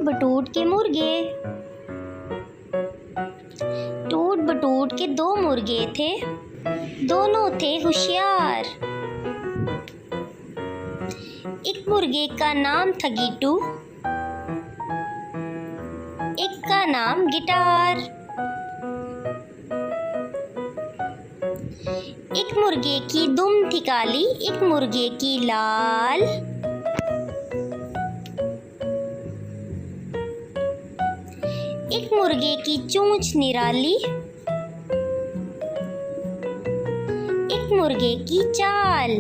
बटूट के मुर्गे। टूट बटूट के दो मुर्गे थे, दोनों थे होशियार। एक मुर्गे का नाम था गीटू, एक का नाम गिटार। एक मुर्गे की दुम थी काली, एक मुर्गे की लाल। एक मुर्गे की चोंच निराली, एक मुर्गे की चाल।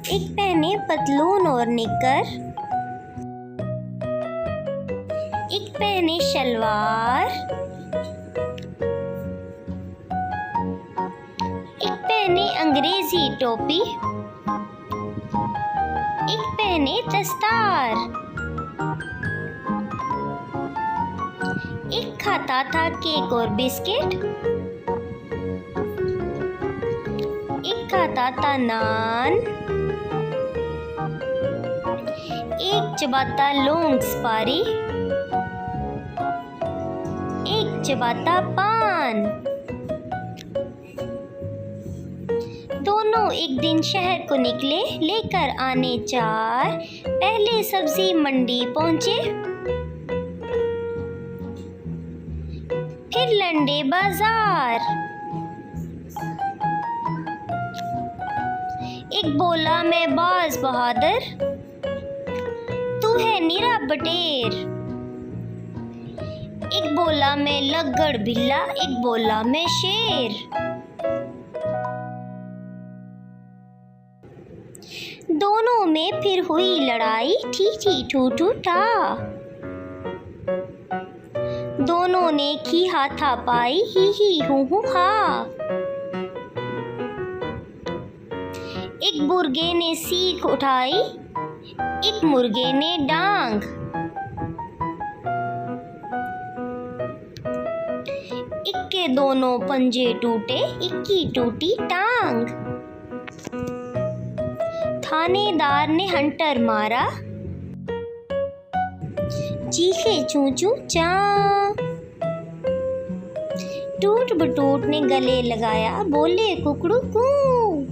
एक पहने पतलून और निक्कर, एक पहने शलवार, एक पहने अंग्रेजी टोपी, एक पहने दस्तार। एक खाता था केक और बिस्किट, एक खाता था नान, एक चबाता लौंग सुपारी, एक चबाता पान। दोनों एक दिन शहर को निकले, लेकर आने चार। पहले सब्जी मंडी पहुंचे, फिर लंडे बाजार। एक बोला मैं बाज बहादुर, तू है निरा बटेर। एक बोला मैं लग्गड़ बिल्ला, एक बोला मैं शेर। दोनों में फिर हुई लड़ाई, ठी ठी ठू ठू ठा। दोनों ने की हाथापाई, ही हूँ हा। एक मुर्गे ने सीख उठाई, एक मुर्गे ने डांग। एक के दोनों पंजे टूटे, एक की टूटी टांग। थानेदार ने हंटर मारा, चीखे चूं चूं चां। टूट बटूट ने गले लगाया, बोले कुकड़ू कू।